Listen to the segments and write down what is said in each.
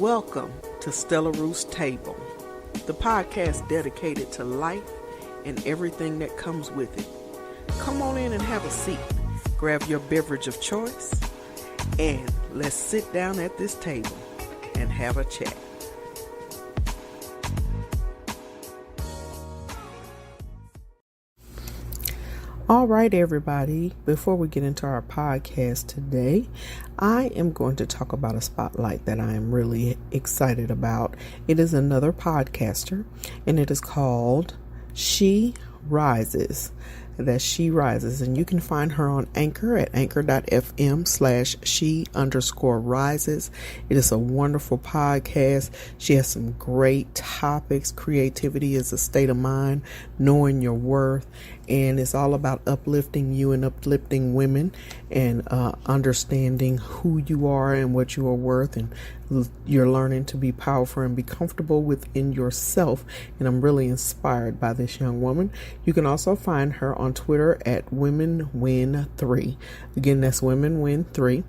Welcome to Stella Roos Table, the podcast dedicated to life and everything that comes with it. Come on in and have a seat, grab your beverage of choice, and let's sit down at this table and have a chat. All right, everybody, before we get into our podcast today, I am going to talk about a spotlight that I am really excited about. It is another podcaster, and it is called She Rises. That's She Rises, and you can find her on Anchor at anchor.fm/she_rises. It is a wonderful podcast. She has some great topics. Creativity is a state of mind, knowing your worth, and it's all about uplifting you and uplifting women and understanding who you are and what you are worth, and you're learning to be powerful and be comfortable within yourself. And I'm really inspired by this young woman. You can also find her on Twitter at WomenWin3. Again, that's WomenWin3.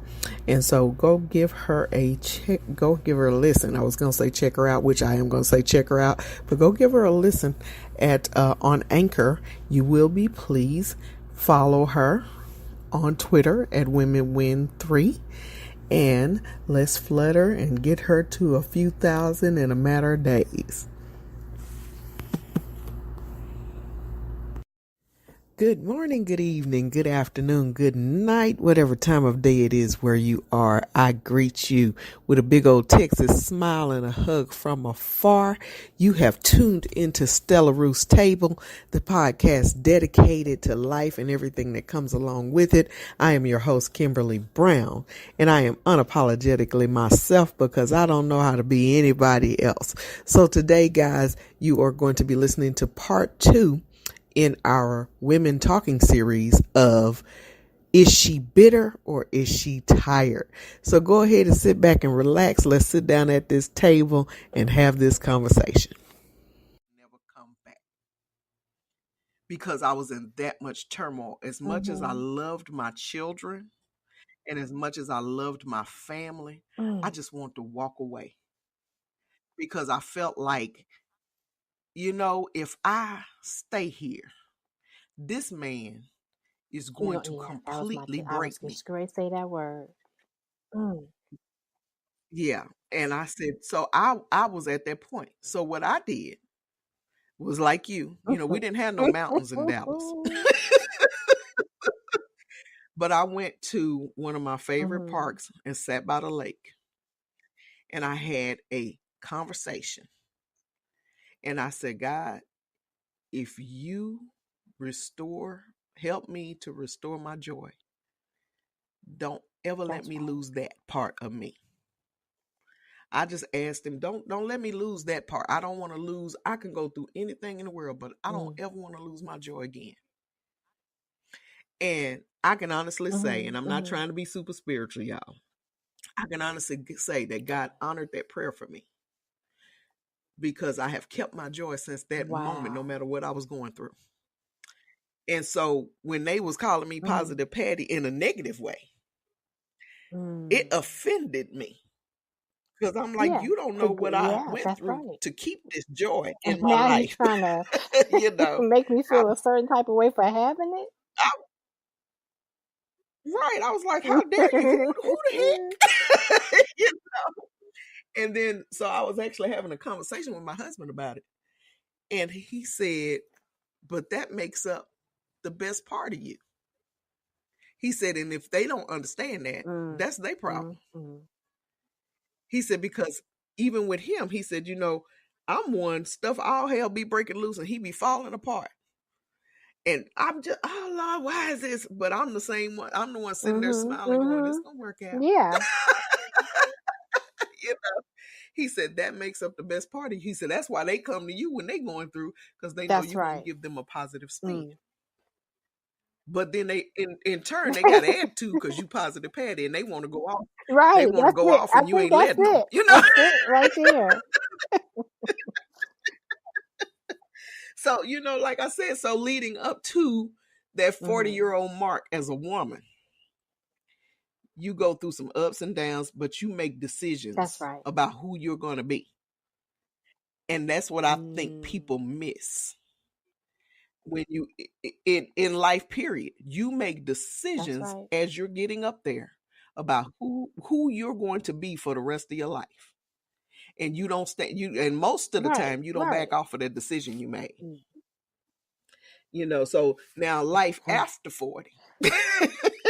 And so go give her a check. Go give her a listen. I was going to say check her out, which I am going to say check her out, but go give her a listen at on Anchor. You will be pleased. Follow her on Twitter at WomenWin3. And let's flutter and get her to a few thousand in a matter of days. Good morning, good evening, good afternoon, good night, whatever time of day it is where you are. I greet you with a big old Texas smile and a hug from afar. You have tuned into Stella Roos Table, the podcast dedicated to life and everything that comes along with it. I am your host, Kimberly Brown, and I am unapologetically myself because I don't know how to be anybody else. So today, guys, you are going to be listening to part 2 in our Women Talking series of Is She Bitter or Is She Tired? So go ahead and sit back and relax. Let's sit down at this table and have this conversation. Never come back because I was in that much turmoil. As much as I loved my children and as much as I loved my family, I just wanted to walk away because I felt like, if I stay here, this man is going to completely break me. I was just going to say that word. Yeah. And I said, so I was at that point. So what I did was like we didn't have no mountains in Dallas. But I went to one of my favorite parks and sat by the lake. And I had a conversation. And I said, God, if you help me to restore my joy, don't ever let me lose that part of me. I just asked him, don't let me lose that part. I don't want to lose. I can go through anything in the world, but I don't ever want to lose my joy again. And I can honestly say, and I'm not trying to be super spiritual, y'all, I can honestly say that God honored that prayer for me because I have kept my joy since that moment, no matter what I was going through. And so when they was calling me Positive Patty in a negative way, it offended me. Because I'm like, you don't know what I went through to keep this joy in my now life. He's trying to make me feel a certain type of way for having it. Right. I was like, how dare you? Who the heck? And then, so I was actually having a conversation with my husband about it. And he said, but that makes up the best part of you. He said, and if they don't understand that, that's their problem. He said, because even with him, he said, I'm one, stuff all hell be breaking loose and he be falling apart. And I'm just, oh Lord, why is this? But I'm the same one. I'm the one sitting there smiling, going, it's gonna work out. Yeah. He said that makes up the best part of you. He said that's why they come to you when they going through, because they know you're gonna give them a positive spin. But then they, in turn, they got to add to because you Positive Patty, and they want to go off. Right. They want to go off, and you ain't letting them. That's it right there. So, like I said, so leading up to that 40-year-old mark as a woman, You go through some ups and downs, but you make decisions That's right. about who you're going to be. And that's what I think people miss. When you in life period, you make decisions right. as you're getting up there about who you're going to be for the rest of your life. And you don't stay and most of the time you don't back off of the decision you made. You know, so now life after 40.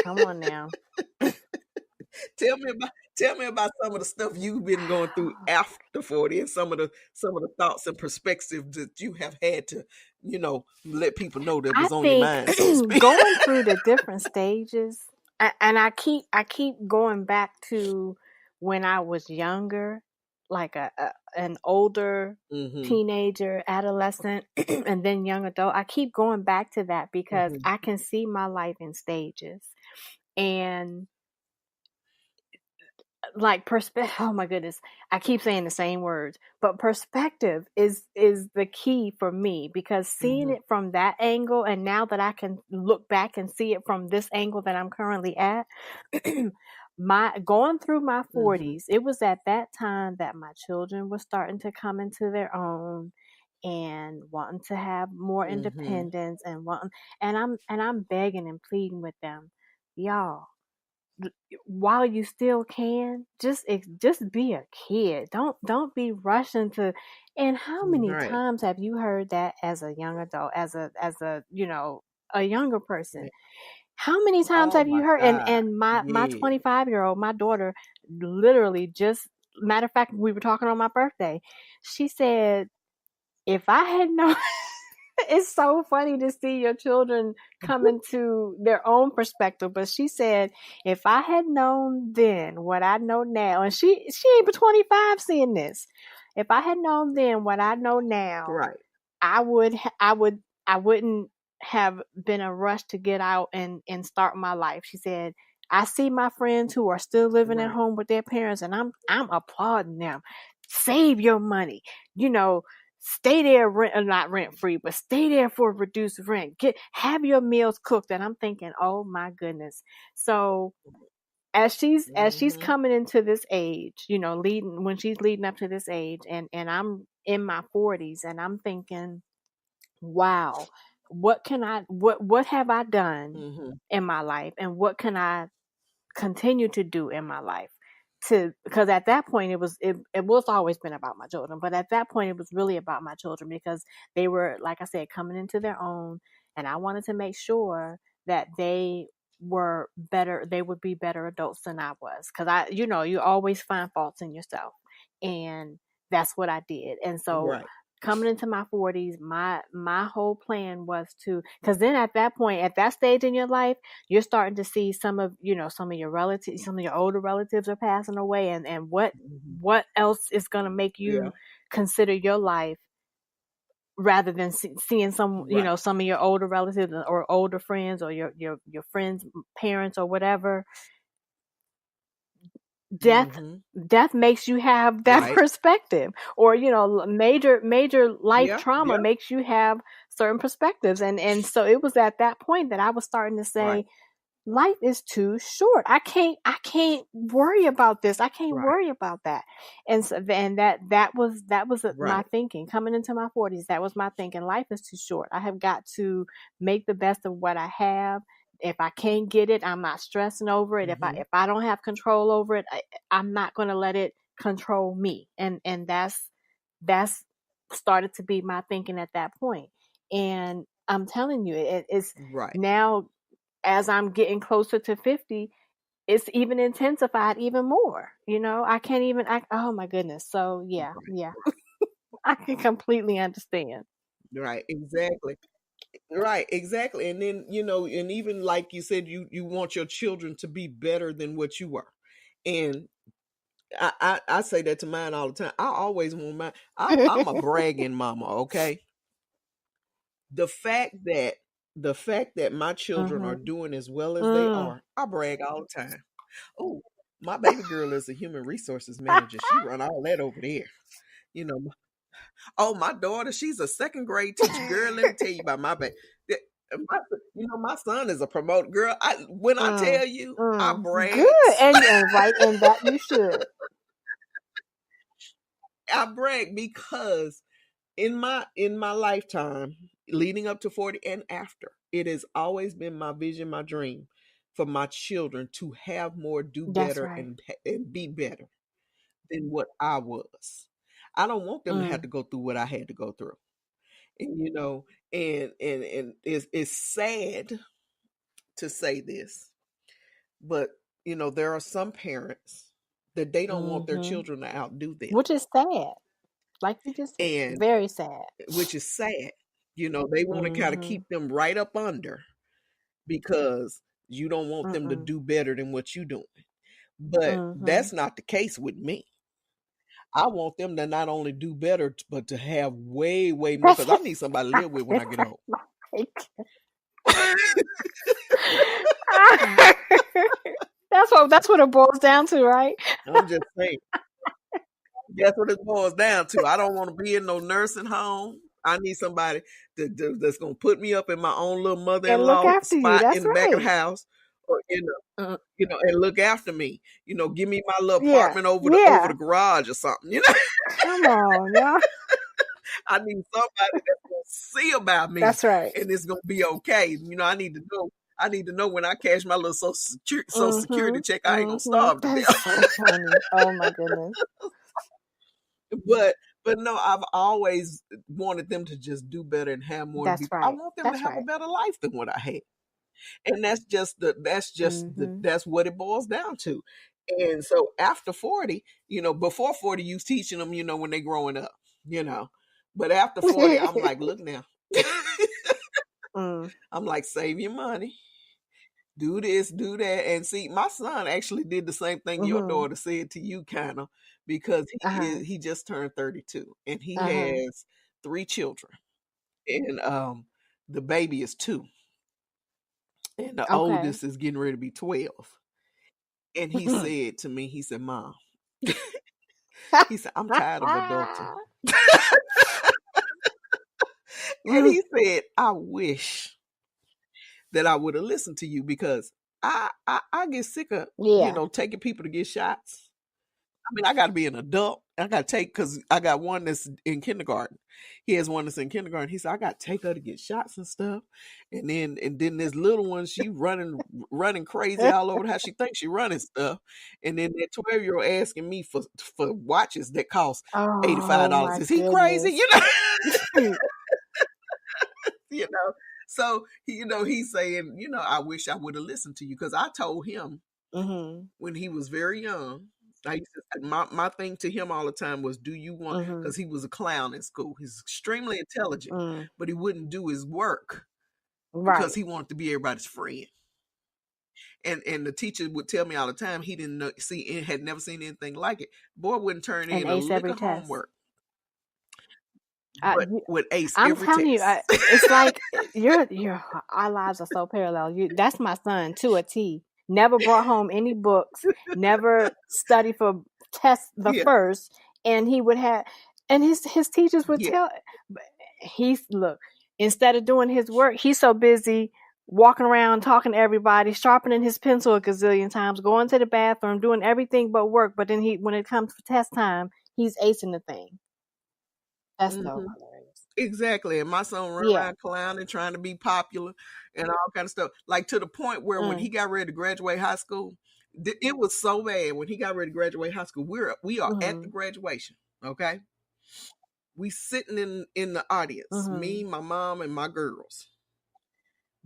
Come on now. Tell me about some of the stuff you've been going through after 40 and some of the thoughts and perspectives that you have had to, you know, let people know that was on your mind. So going through the different stages, and I keep going back to when I was younger, like an older teenager, adolescent, and then young adult. I keep going back to that because I can see my life in stages. And like perspective, oh my goodness, I keep saying the same words, but perspective is the key for me, because seeing it from that angle, and now that I can look back and see it from this angle that I'm currently at, going through my 40s, it was at that time that my children were starting to come into their own and wanting to have more independence and I'm begging and pleading with them, y'all, while you still can, just be a kid. Don't be rushing to. And how many times have you heard that as a young adult, as a you know, a younger person? How many times have you heard? And my 25-year-old, my daughter, literally just, matter of fact, we were talking on my birthday. She said, if I had known. It's so funny to see your children come into their own perspective. But she said, if I had known then what I know now, and she ain't but 25 seeing this. If I had known then what I know now, I wouldn't have been a rush to get out and start my life. She said, I see my friends who are still living at home with their parents, and I'm applauding them. Save your money, you know. Stay there, not rent free, but stay there for reduced rent. Have your meals cooked. And I'm thinking, oh my goodness. So as she's coming into this age, you know, when she's leading up to this age, and I'm in my 40s, and I'm thinking, wow, what have I done in my life, and what can I continue to do in my life? Because at that point it was always been about my children, but at that point it was really about my children, because they were, like I said, coming into their own, and I wanted to make sure that they were better, they would be better adults than I was, because you know, you always find faults in yourself, and that's what I did. And so coming into my 40s, my whole plan was to, because then at that point, at that stage in your life, you're starting to see some of your relatives, some of your older relatives are passing away, and what else is going to make you consider your life, rather than seeing some, you know, some of your older relatives or older friends, or your friends' parents or whatever. Death makes you have that perspective, or, you know, major life trauma makes you have certain perspectives. And so it was at that point that I was starting to say, life is too short. I can't worry about this. I can't worry about that. And so then that was my thinking coming into my 40s. That was my thinking. Life is too short. I have got to make the best of what I have. If I can't get it, I'm not stressing over it. If I don't have control over it, I'm not going to let it control me. And that's started to be my thinking at that point. And I'm telling you, it's now, as I'm getting closer to 50, it's even intensified even more. You know, I can't even oh my goodness. So yeah. I can completely understand. Exactly. And then, you know, and even like you said, you want your children to be better than what you were. And I say that to mine all the time. I always want mine. I'm a bragging mama, okay? The fact that my children are doing as well as they are, I brag all the time. Oh, my baby girl is a human resources manager. She run all that over there. You know, oh, my daughter, she's a second grade teacher. Girl, let me tell you about my baby. My son is a promoter. Girl, when I tell you, I brag. Good. And right, and that you should. I brag because in my lifetime, leading up to 40 and after, it has always been my vision, my dream for my children to have more, do That's better, right. and be better than what I was. I don't want them to have to go through what I had to go through. And and it's sad to say this, but there are some parents that they don't want their children to outdo them, which is sad. Like you just said, and very sad. which is sad. They want to kind of keep them right up under because you don't want them to do better than what you're doing. But that's not the case with me. I want them to not only do better, but to have way, way more, because I need somebody to live with when I get old. That's what it boils down to, right? I'm just saying. That's what it boils down to. I don't want to be in no nursing home. I need somebody that's going to put me up in my own little mother-in-law spot in the back of the house, or and look after me. Give me my little apartment over the garage or something. Come on, y'all. I need somebody that's going to see about me. That's right. And it's going to be okay. I need to know. I need to know when I cash my little social security check, I ain't going to starve to death. So funny. Oh my goodness. But no, I've always wanted them to just do better and have more. That's right. I want them to have a better life than what I had. And that's what it boils down to. And so after 40, before 40, you teaching them, when they growing up, but after 40, I'm like, look now, I'm like, save your money, do this, do that. And see, my son actually did the same thing your daughter said to you, kind of, because he just turned 32 and he has 3 children, and the baby is 2. And the oldest is getting ready to be 12. And he said to me, he said, Mom, he said, I'm tired of adulting. And he said, I wish that I would have listened to you, because I get sick of, taking people to get shots. I mean, I got to be an adult. I got to take, because I got one that's in kindergarten. He has one that's in kindergarten. He said, I got to take her to get shots and stuff. And then this little one, she running crazy all over how she thinks she running stuff. And then that 12-year-old asking me for watches that cost $85. Is he crazy? So, he's saying, I wish I would have listened to you, because I told him when he was very young, I used to, my thing to him all the time was, do you want, because he was a clown in school. He's extremely intelligent, but he wouldn't do his work because he wanted to be everybody's friend. And the teacher would tell me all the time, he didn't had never seen anything like it. Boy wouldn't turn in a lick of homework. Would ace I'm every telling test. you, it's like our lives are so parallel. That's my son to a T. Never brought home any books, never studied for tests first, and he would have, and his teachers would tell, instead of doing his work, he's so busy walking around talking to everybody, sharpening his pencil a gazillion times, going to the bathroom, doing everything but work. But then when it comes to test time, he's acing the thing. That's so hilarious. Exactly. And my son run around clowning, trying to be popular and all kind of stuff. Like, to the point where when he got ready to graduate high school, it was so bad. When he got ready to graduate high school, we are at the graduation. Okay. We sitting in the audience, me, my mom, and my girls.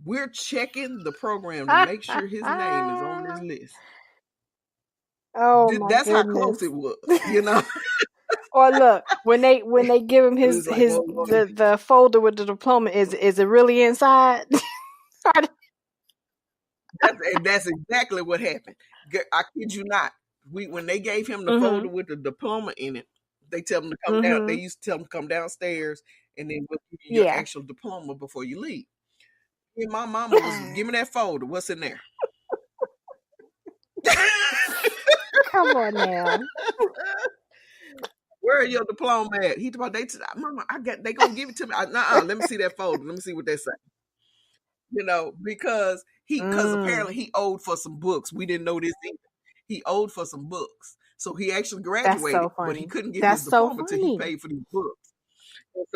We're checking the program to make sure his name is on this list. Oh, that's how close it was, Or look, when they give him the folder with the diploma, is it really inside? That's exactly what happened. I kid you not. When they gave him the folder with the diploma in it, they tell him to come down. They used to tell him to come downstairs, and then we'll give you your actual diploma before you leave. And my mama was, give me that folder. What's in there? Come on now. Where are your diploma at? Mama, they gonna give it to me. Let me see that folder. Let me see what they say. because apparently he owed for some books. We didn't know this either. He owed for some books. So he actually That's graduated, so but he funny. couldn't get his That's so diploma till he funny. paid for these books. And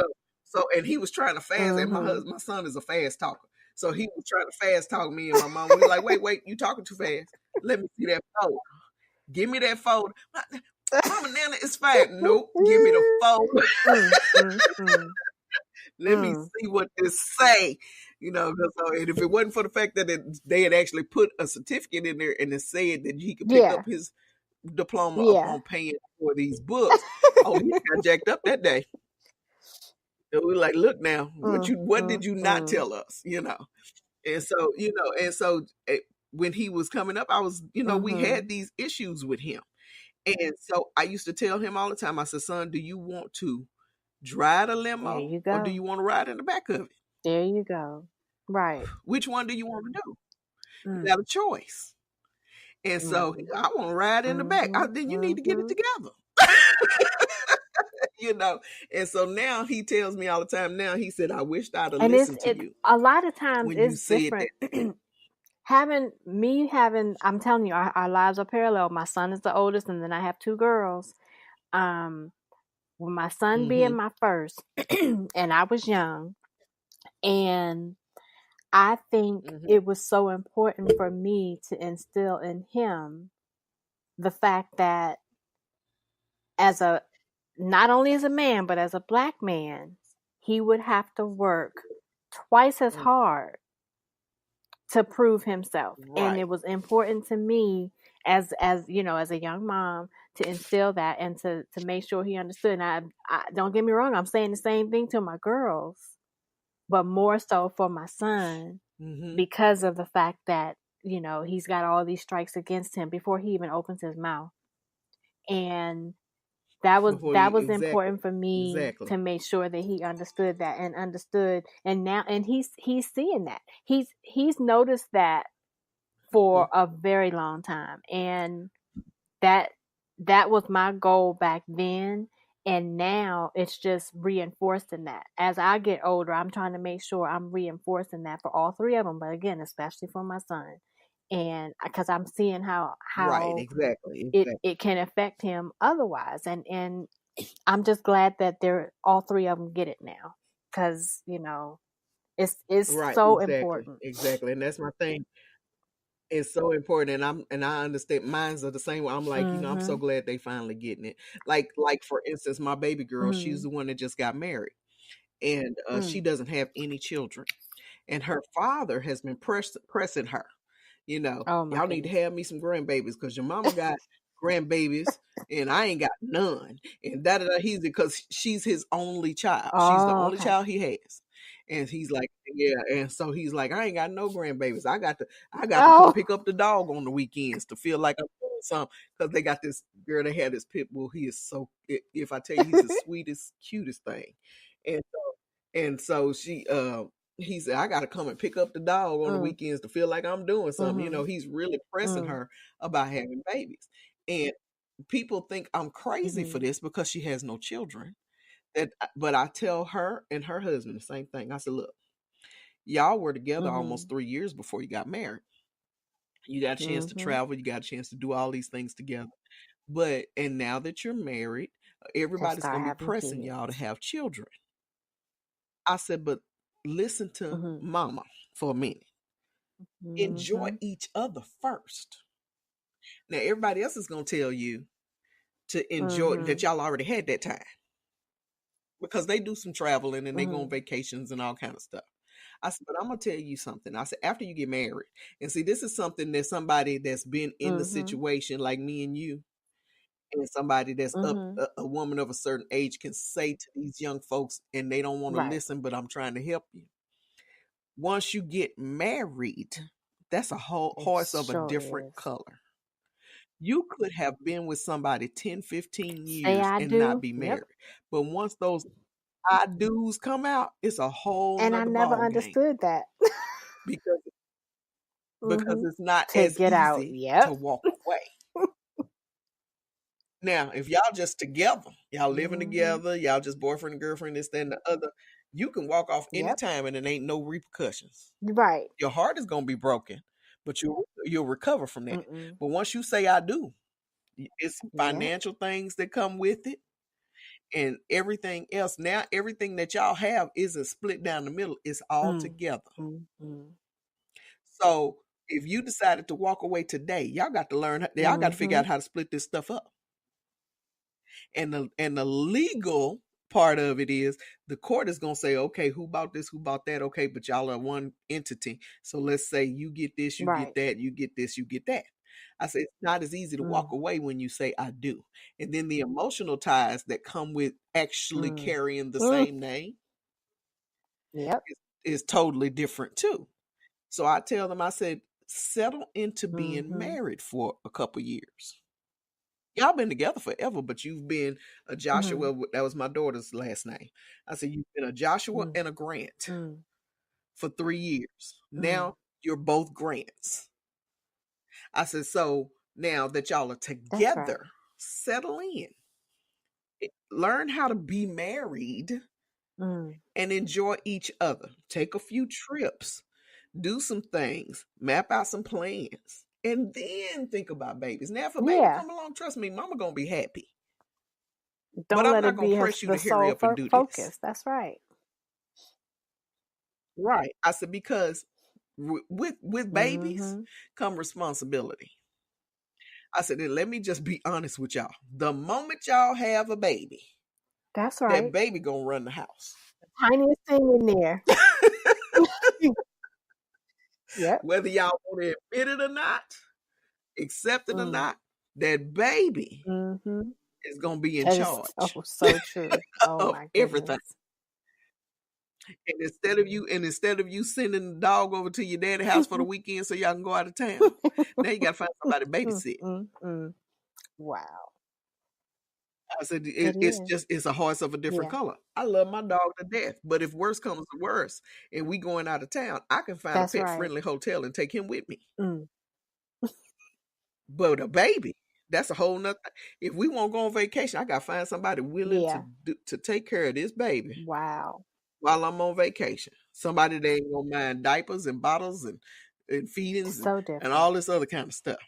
and he was trying to fast, and my son is a fast talker. So he was trying to fast talk me and my mom. We were like, wait, you talking too fast. Let me see that folder. Give me that folder. Mama Nana, it's fine. Nope, give me the folder. Let me see what this say. And if it wasn't for the fact that they had actually put a certificate in there and it said that he could pick up his diploma upon paying for these books, he got jacked up that day. And we were like, look now, what did you not tell us? And so when he was coming up, I was, we had these issues with him. And so I used to tell him all the time, I said, son, do you want to drive the limo or do you want to ride in the back of it? There you go. Right. Which one do you want to do? You got a choice. And so I want to ride in the back. Then you need to get it together. And so now he tells me all the time now, he said, I wished I'd have listened to you. A lot of times it's different. I'm telling you, our lives are parallel. My son is the oldest, and then I have two girls. With my son being my first, and I was young, and I think it was so important for me to instill in him the fact that not only as a man, but as a Black man, he would have to work twice as hard to prove himself. Right. And it was important to me as a young mom to instill that and to make sure he understood. And I don't get me wrong, I'm saying the same thing to my girls, but more so for my son because of the fact that, he's got all these strikes against him before he even opens his mouth. And that was important for me to make sure that he understood that and now he's seeing that. He's noticed that for a very long time, and that was my goal back then, and now it's just reinforcing that. As I get older, I'm trying to make sure I'm reinforcing that for all three of them, but again, especially for my son. And because I'm seeing how right, exactly. It can affect him otherwise, and I'm just glad that all three of them get it now, because it's right, so important. Exactly, and that's my thing. It's so important, and I understand. Mine's are the same way. I'm like, I'm so glad they finally getting it. Like for instance, my baby girl, she's the one that just got married, and she doesn't have any children, and her father has been pressing her. Y'all need to have me some grandbabies because your mama got grandbabies and I ain't got none. And he's because she's his only child. She's the only child he has. And he's like, yeah. And so he's like, I ain't got no grandbabies. I got to come pick up the dog on the weekends to feel like I'm doing something. Because they got this girl, they had this pit bull. He is so, if I tell you, he's the sweetest, cutest thing. And so she, he said, I got to come and pick up the dog on the weekends to feel like I'm doing something. He's really pressing her about having babies. And people think I'm crazy for this because she has no children. But I tell her and her husband the same thing. I said, look, y'all were together almost 3 years before you got married. You got a chance to travel. You got a chance to do all these things together. And now that you're married, everybody's going to be pressing y'all to have children. I said, but listen to mama for a minute. Enjoy each other first. Now, everybody else is going to tell you to enjoy that y'all already had that time because they do some traveling and they go on vacations and all kind of stuff. I said, but I'm going to tell you something. I said, after you get married, and see, this is something that somebody that's been in the situation like me and you, and somebody that's a woman of a certain age can say to these young folks, and they don't want to listen, but I'm trying to help you. Once you get married, that's a whole horse of a different color. You could have been with somebody 10, 15 years and not be married. Yep. But once those I do's come out, it's a whole and I never understood that. because it's not as easy to walk away. Now, if y'all just together, y'all living together, y'all just boyfriend and girlfriend, this, that, and the other, You can walk off Yep. anytime and it ain't no repercussions. Right. Your heart is gonna be broken, but you'll recover from that. Mm-mm. But once you say I do, it's some Yep. financial things that come with it and everything else. Now everything that y'all have isn't split down the middle, it's all together. Mm-hmm. So if you decided to walk away today, y'all got to learn, y'all got to figure out how to split this stuff up. And the legal part of it is the court is going to say, okay, who bought this, who bought that? Okay, but y'all are one entity. So let's say you get this, you get that, you get this, you get that. I say it's not as easy to walk away when you say I do. And then the emotional ties that come with actually carrying the same name is totally different too. So I tell them, I said, settle into being married for a couple years. Y'all been together forever, but you've been a Joshua. That was my daughter's last name. I said, you've been a Joshua and a Grant for 3 years. Now you're both Grants. I said, so now that y'all are together, settle in. Learn how to be married and enjoy each other. Take a few trips. Do some things. Map out some plans. And then think about babies. Now, if a baby come along, trust me, mama gonna be happy. Don't let it be the sole focus. That's right. Right. I said, because with babies come responsibility. I said, let me just be honest with y'all. The moment y'all have a baby, that's right, that baby gonna run the house. The tiniest thing in there. Yep. Whether y'all want to admit it or not, accept it or not, that baby is gonna be in charge. So true. Of everything. And instead of you sending the dog over to your daddy's house for the weekend so y'all can go out of town, now you gotta find somebody to babysit. Wow. I said, it's a horse of a different color. I love my dog to death, but if worse comes to worse and we going out of town, I can find a pet-friendly hotel and take him with me. But a baby, that's a whole nother. If we won't go on vacation, I gotta find somebody willing to take care of this baby. Wow. While I'm on vacation, somebody that ain't gonna mind diapers and bottles and feedings and all this other kind of stuff.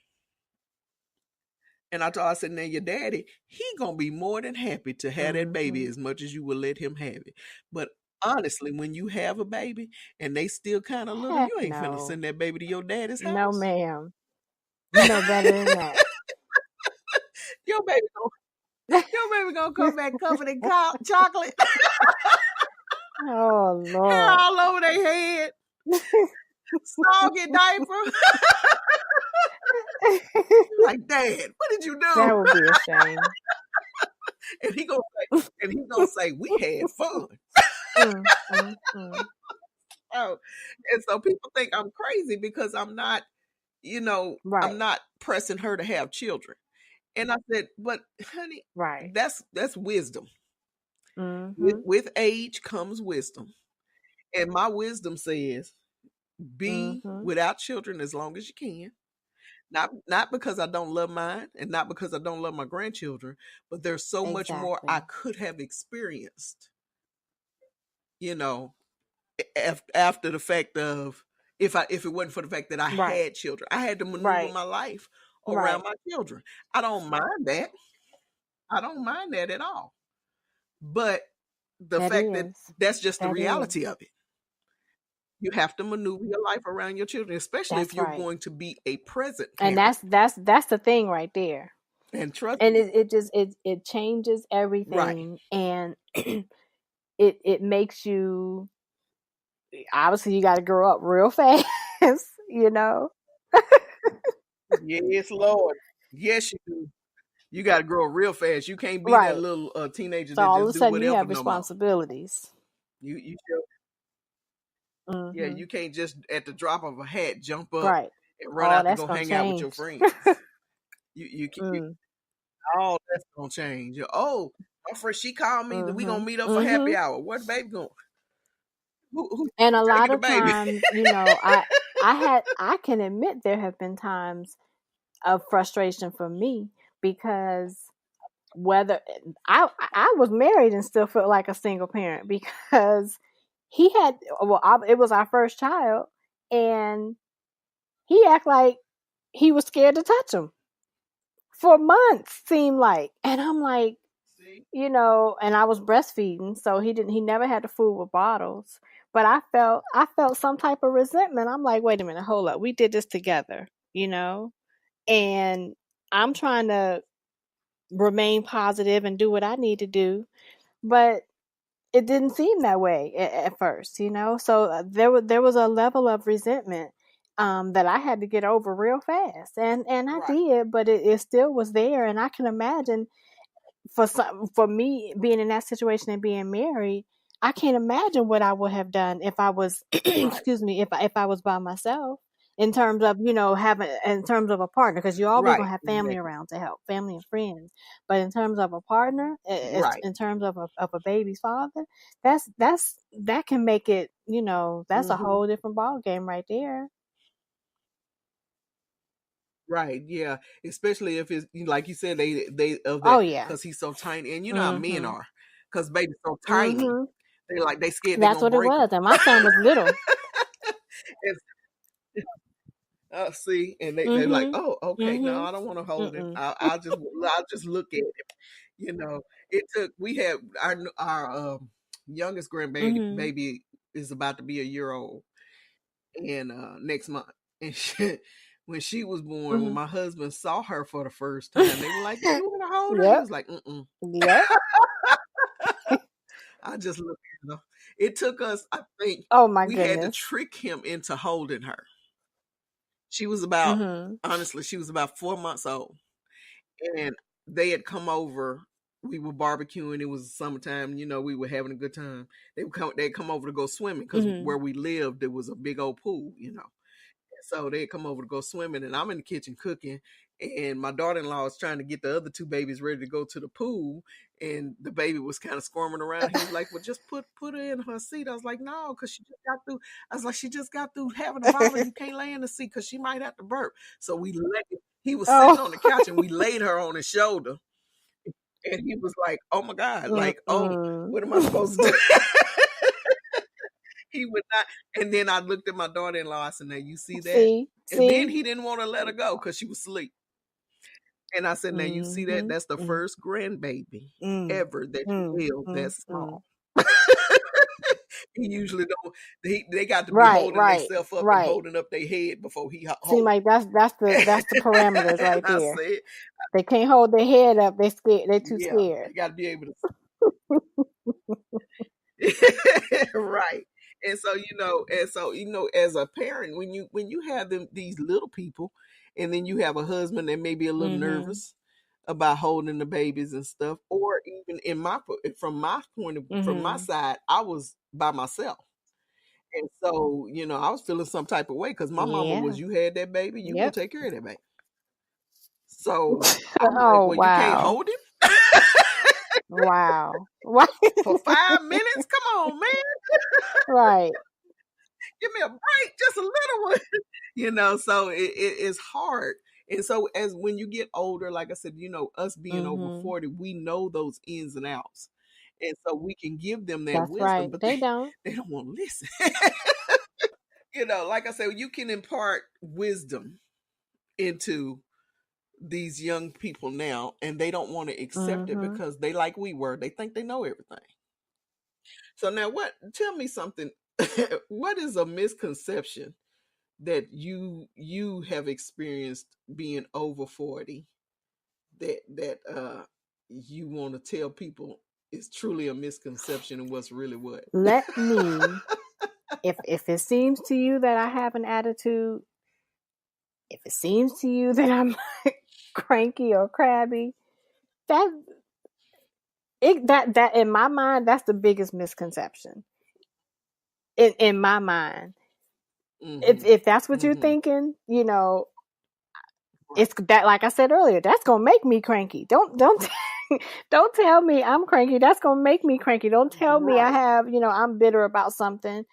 And I said, now your daddy, he gonna be more than happy to have that baby as much as you will let him have it. But honestly, when you have a baby and they still kind of little, you ain't finna send that baby to your daddy's house. No, ma'am. You know better than that. Your baby gonna come back covered in chocolate. Oh Lord! Hair all over their head. Soggy diaper. Like, Dad, what did you do? That would be a shame. And he gonna say, we had fun. Oh, and so people think I'm crazy because I'm not, I'm not pressing her to have children. And I said, but honey, that's wisdom. With age comes wisdom. And my wisdom says, be without children as long as you can. Not because I don't love mine and not because I don't love my grandchildren, but there's so much more I could have experienced, after the fact of if it wasn't for the fact that I had children. I had to maneuver my life around my children. I don't mind that. I don't mind that at all. But the fact that that's just the reality of it. You have to maneuver your life around your children, especially if you're going to be a present parent. And that's the thing right there. And trust me. And it changes everything. And it makes you, obviously you got to grow up real fast, Yes, Lord. Yes, you do. You got to grow up real fast. You can't be that little teenager that just do whatever. You have responsibilities. You yeah, you can't just at the drop of a hat jump up and run out to go hang out with your friends. you all that's gonna change. Oh, my friend, she called me that we gonna meet up for happy hour. Where the baby going? Who and a lot of times, I can admit there have been times of frustration for me because whether I was married and still felt like a single parent because he had, it was our first child, and he acted like he was scared to touch him for months, seemed like. And I'm like, and I was breastfeeding, so he never had the food with bottles. But I felt some type of resentment. I'm like, wait a minute, hold up. We did this together, and I'm trying to remain positive and do what I need to do. But it didn't seem that way at first, So there was a level of resentment that I had to get over real fast, and I did, but it still was there, and I can imagine for me being in that situation and being married, I can't imagine what I would have done if I was, excuse me, if I was by myself. In terms of having, in terms of a partner, because you're always gonna have family around to help, family and friends. But in terms of a partner, in terms of a baby's father, that can make it. That's a whole different ball game right there. Right, yeah. Especially if it's like you said, they of Oh that yeah, because he's so tiny, and how men are, because baby's so tiny, they scared that's they're what it gonna break was. And my son was little. See, and they're like, oh, okay, no, I don't want to hold it. I'll just look at it. It took. We had our youngest grandbaby baby is about to be a year old, and next month, and when she was born, when my husband saw her for the first time, they were like, "You want to hold her?" He was like, "Mm-mm." Yep. I just looked at her. It took us, I think, Oh my we goodness. had to trick him into holding her. She was about, honestly, she was about 4 months old, and they had come over. We were barbecuing. It was summertime. We were having a good time. They'd come over to go swimming because where we lived, there was a big old pool. So they'd come over to go swimming, and I'm in the kitchen cooking, and my daughter-in-law is trying to get the other two babies ready to go to the pool, and the baby was kind of squirming around. He was like, well, just put her in her seat. I was like, no, because she just got through having a bottle. You can't lay in the seat because she might have to burp. So he was sitting on the couch, and we laid her on his shoulder, and he was like, oh my God, like, oh, what am I supposed to do? He would not. And then I looked at my daughter-in-law. I said, now you see that? See? And then he didn't want to let her go because she was asleep. And I said, now you see that? That's the first grandbaby ever that he held that small. He usually don't. They got to be holding themselves up and holding up their head before he holds. Seem like that's the parameters right there. They can't hold their head up. They scared. They're too scared. They got to be able to. Right. And so as a parent, when you have these little people, and then you have a husband that may be a little nervous about holding the babies and stuff, or even from my point of from my side, I was by myself, and so I was feeling some type of way because my mama was, you had that baby, you gonna take care of that baby. So I'm like, well, you can't hold him. Wow. For 5 minutes? Come on, man. Right. Give me a break, just a little one. So it is hard. And so when you get older, like I said, us being over 40, we know those ins and outs. And so we can give them that wisdom, right. but they don't want to listen. Like I said, you can impart wisdom into these young people now, and they don't want to accept it because they, like we were, they think they know everything. So now tell me something. What is a misconception that you have experienced being over 40 that you want to tell people is truly a misconception and what's really what? Let me if it seems to you that I have an attitude, if it seems to you that I'm cranky or crabby, that in my mind, that's the biggest misconception. In my mind. If that's what you're thinking, it's that, like I said earlier, that's gonna make me cranky. Don't don't tell me I'm cranky. That's gonna make me cranky. Don't tell me I have, I'm bitter about something.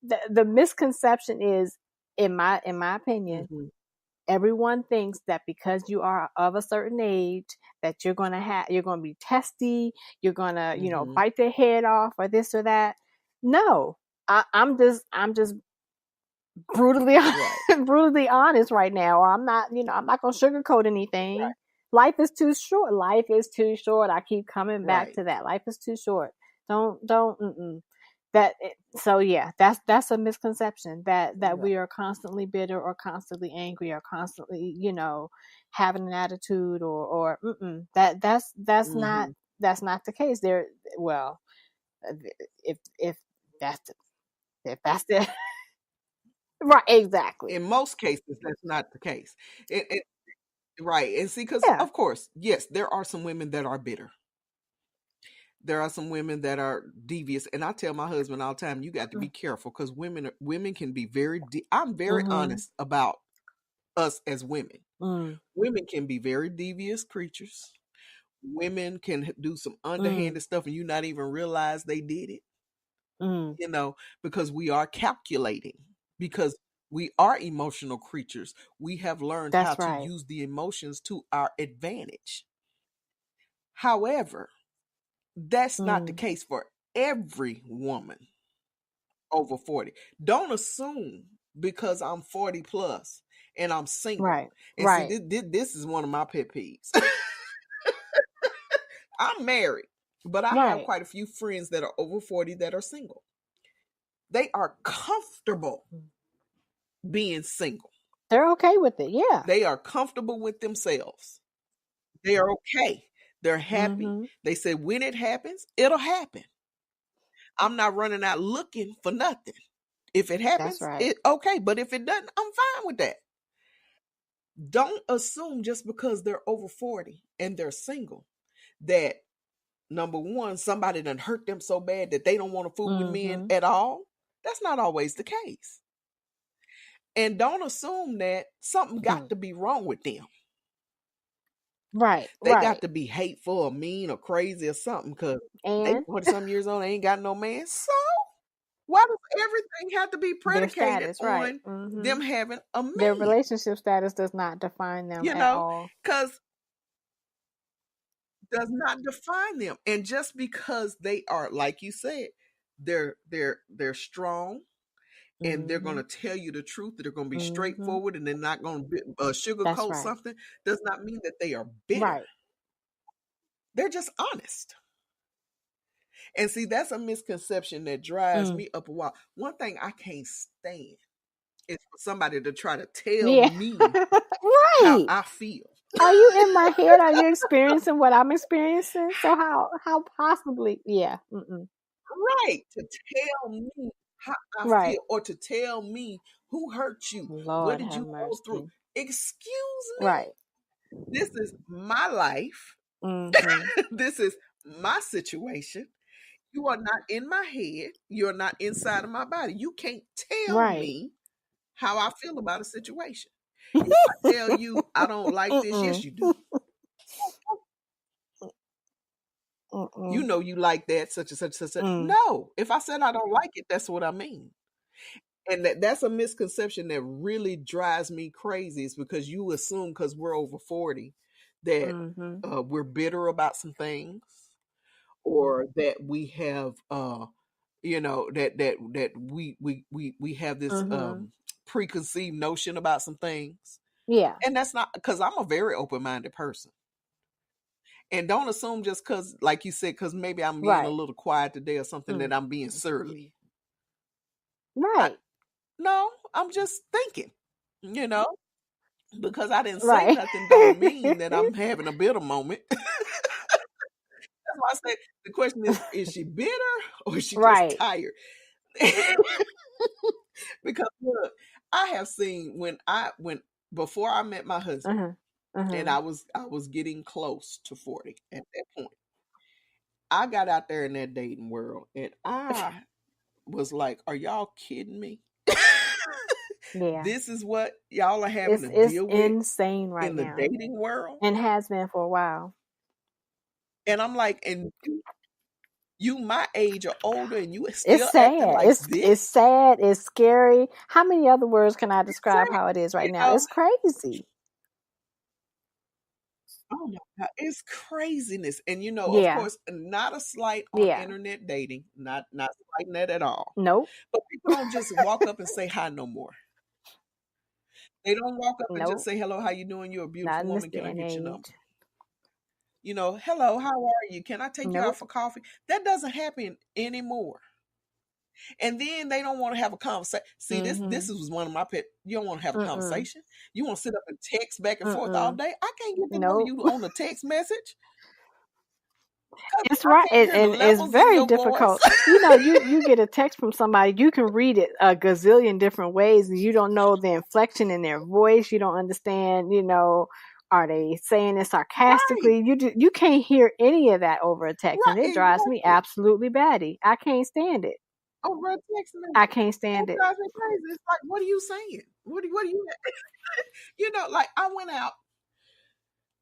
The misconception is, in my opinion, everyone thinks that because you are of a certain age that you're gonna be testy, you're gonna, bite their head off or this or that. No, I'm just brutally brutally honest right now. Or I'm not gonna sugarcoat anything. Right. Life is too short. Life is too short. I keep coming back to that. Life is too short. Don't so yeah, that's a misconception that we are constantly bitter or constantly angry or constantly, having an attitude or that's not the case. There, well, if that's it. Right, exactly. In most cases, that's not the case. Right. And see, because Yeah. of course, yes, there are some women that are bitter. There are some women that are devious, and I tell my husband all the time, you got to be careful because women can be very. I'm very honest about us as women. Women can be very devious creatures. Women can do some underhanded stuff, and you not even realize they did it. Because we are calculating. Because we are emotional creatures. We have learned how to use the emotions to our advantage. However, that's not the case for every woman over 40. Don't assume because I'm 40 plus and I'm single. Right. And see, this is one of my pet peeves. I'm married, but I have quite a few friends that are over 40 that are single. They are comfortable being single. They're okay with it. Yeah. They are comfortable with themselves. They are okay. They're happy. They say when it happens, it'll happen. I'm not running out looking for nothing. If it happens, okay. But if it doesn't, I'm fine with that. Don't assume just because they're over 40 and they're single that, number one, somebody done hurt them so bad that they don't want to fool with men at all. That's not always the case. And don't assume that something got to be wrong with them. Right. They got to be hateful or mean or crazy or something because they 40-some years old, they ain't got no man. So why does everything have to be predicated on them having a man? Their relationship status does not define them at all. Because does not define them. And just because they are, like you said, they're strong and they're going to tell you the truth, they're going to be straightforward and they're not going to sugarcoat something, does not mean that they are bitter. Right. They're just honest. And see, that's a misconception that drives me up a wall. One thing I can't stand is for somebody to try to tell me how I feel. Are you in my head? Are you experiencing what I'm experiencing? So how possibly? Yeah. Right. To tell me how I feel or to tell me who hurt you. Lord, what did you go through? Excuse me. Right. This is my life. This is my situation. You are not in my head. You're not inside of my body. You can't tell me how I feel about a situation. If I tell you I don't like this, yes, you do. You know you like that, such and such and such. No, if I said I don't like it, that's what I mean. And that's a misconception that really drives me crazy. Is because you assume because we're over 40 that we're bitter about some things, or that we have that we have this preconceived notion about some things. Yeah. And that's not, because I'm a very open-minded person. And don't assume just because, like you said, because maybe I'm being a little quiet today or something, that I'm being surly. Right. No, I'm just thinking, because I didn't say nothing don't mean that I'm having a bitter moment. That's why I said the question is she bitter or is she just tired? Because look, I have seen when before I met my husband, and I was getting close to 40 at that point, I got out there in that dating world and I was like, are y'all kidding me? Yeah. This is what y'all are having to deal with. It's insane right in now. The dating world. And has been for a while. And I'm like, and you my age or older, and you still it's sad. Acting like this? It's sad. It's scary. How many other words can I describe how it is right now? It's crazy. Oh my God, it's craziness. And of Yeah. course, not a slight on Yeah. internet dating, not slighting that at all. Nope. But people don't just walk up and say hi no more. They don't walk up and just Nope. say, hello, how you doing? You're a Not beautiful in this woman. day Can I and get your age. number? Hello, how are you? Can I take you out Nope. for coffee? That doesn't happen anymore. And then they don't want to have a conversation. See, this is one of my pet. You don't want to have a conversation. You want to sit up and text back and forth all day. I can't get to know Nope. you on a text message. It's I right. can't hear the And it's levels in very your difficult. voice. You get a text from somebody, you can read it a gazillion different ways, and you don't know the inflection in their voice. You don't understand, are they saying it sarcastically? Right. You can't hear any of that over a text, and Right, it drives me exactly. absolutely batty. I can't stand it. Over a text message. I can't stand It it. drives me crazy. It's like, what are you saying? What are you like I went out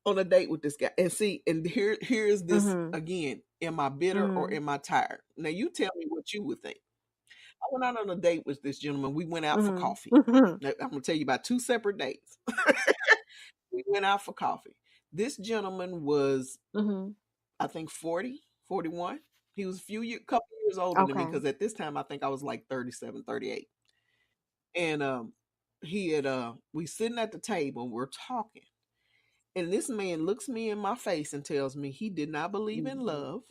on a date with this guy and here's this again. Am I bitter or am I tired? Now you tell me what you would think. I went out on a date with this gentleman. We went out for coffee. Now, I'm gonna tell you about 2 separate dates. We went out for coffee. This gentleman was I think 40, 41. He was couple years older than me, because at this time I think I was like 37, 38. And he had we sitting at the table, we're talking. And this man looks me in my face and tells me he did not believe in love.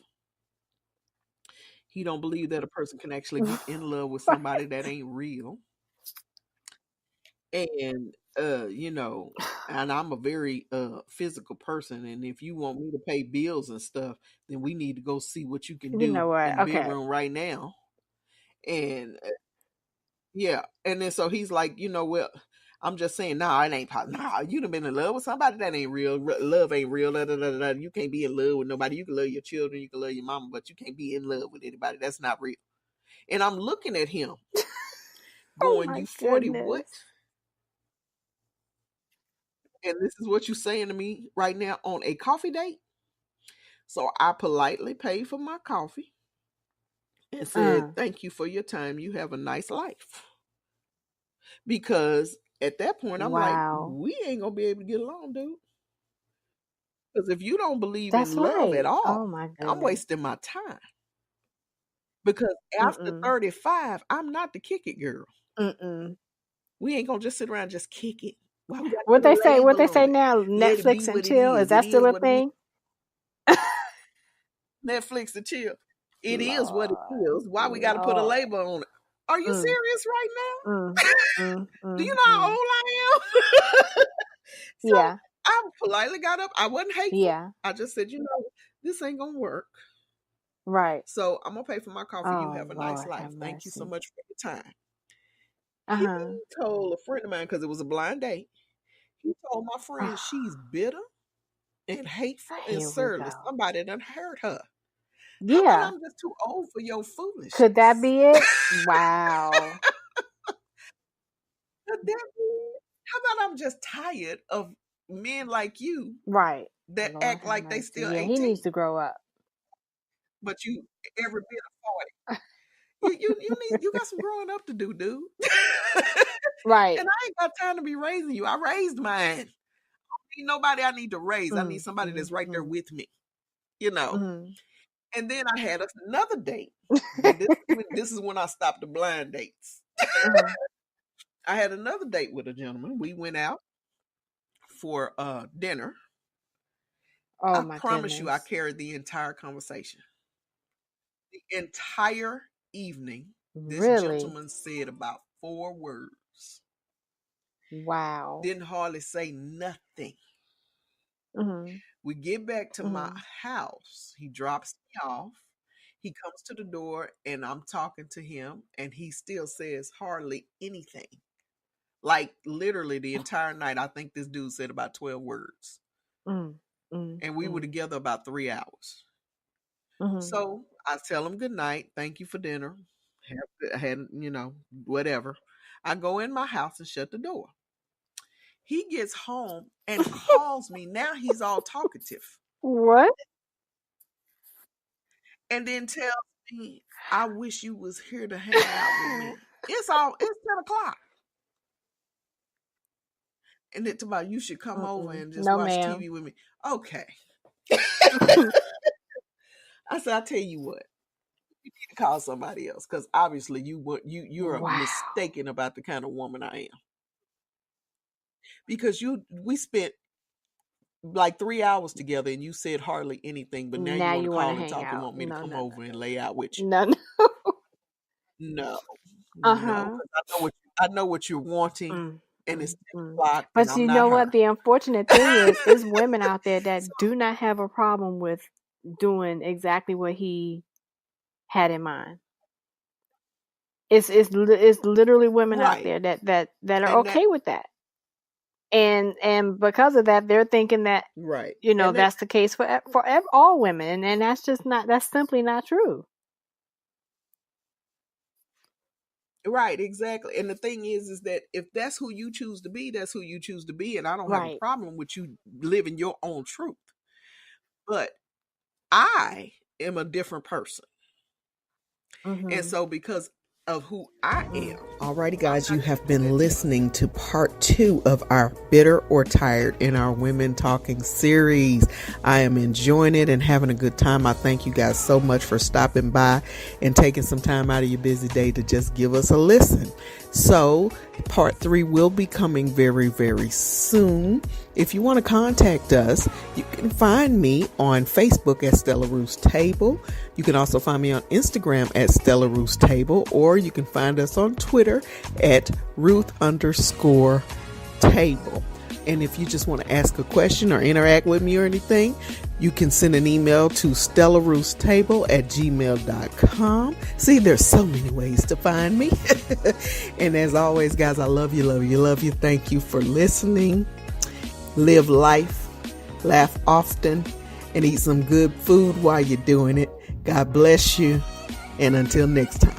He don't believe that a person can actually get in love with somebody that ain't real. And and I'm a very physical person, and if you want me to pay bills and stuff, then we need to go see what you can do You know what? in the Okay. bedroom right now. And yeah, and then so he's like, well, I'm just saying, nah, it ain't possible. Nah, you done been in love with somebody that ain't real. Love ain't real. Da, da, da, da. You can't be in love with nobody. You can love your children, you can love your mama, but you can't be in love with anybody. That's not real. And I'm looking at him going, you 40 what? And this is what you're saying to me right now on a coffee date? So I politely paid for my coffee and said, thank you for your time. You have a nice life. Because at that point, I'm like, we ain't going to be able to get along, dude. Because if you don't believe in love at all, I'm wasting my time. Because after 35, I'm not the kick it girl. We ain't going to just sit around and just kick it. What they say now, Netflix and chill, is that still a thing? Netflix and chill. It is what it is. Why we got to put a label on it? Are you serious right now? Do you know how old I am? So I politely got up. I wasn't hateful. Yeah. I just said, this ain't going to work. Right. So I'm going to pay for my coffee. You have a nice life. Thank you so much for your time. He told a friend of mine, because it was a blind date, he told my friend she's bitter and hateful and surly. Somebody done hurt her. Yeah. How about I'm just too old for your foolishness? Could that be it? Wow. Could that be it? How about I'm just tired of men like you, right, that act like they still 18? He needs to grow up. But you every bit of 40. You got some growing up to do, dude. Right. And I ain't got time to be raising you. I raised mine. I don't need nobody I need to raise. I need somebody that's right there with me. And then I had another date. This is when I stopped the blind dates. I had another date with a gentleman. We went out for dinner. I promise you, I carried the entire conversation. The entire evening, this gentleman said about 4 words. Wow. Didn't hardly say nothing. We get back to my house. He drops me off. He comes to the door, and I'm talking to him, and he still says hardly anything. Like literally the entire night, I think this dude said about 12 words. And we were together about 3 hours. So I tell him good night. Thank you for dinner. Had whatever. I go in my house and shut the door. He gets home and calls me. Now he's all talkative. What? And then tells me, I wish you was here to hang out with me. It's 10 o'clock. And it's about, you should come over and just watch TV with me. Okay. I said, I'll tell you what. You need to call somebody else, because obviously you're mistaken about the kind of woman I am. Because we spent like 3 hours together and you said hardly anything, but now you want to call and talk and want me to come over and lay out with you. No. No. I know what you're wanting, and it's 10 o'clock. But you know what? The unfortunate thing is women out there that do not have a problem with doing exactly what he had in mind. It's literally women out there that are okay with that. And because of that, they're thinking that, you know, that's the case for all women, and that's simply not true. Right, exactly. And the thing is that if that's who you choose to be, that's who you choose to be, and I don't have a problem with you living your own truth. But I am a different person. And so because of who I am. Alrighty, guys, you have been listening to part 2 of our Bitter or Tired in our Women Talking series. I am enjoying it and having a good time. I thank you guys so much for stopping by and taking some time out of your busy day to just give us a listen. So part 3 will be coming very, very soon. If you want to contact us, you can find me on Facebook at Stella Ruth's Table. You can also find me on Instagram at Stella Ruth's Table, or you can find us on Twitter at Ruth_Table. And if you just want to ask a question or interact with me or anything, you can send an email to stellaruthstable@gmail.com. See, there's so many ways to find me. And as always, guys, I love you, love you, love you. Thank you for listening. Live life, laugh often, and eat some good food while you're doing it. God bless you. And until next time.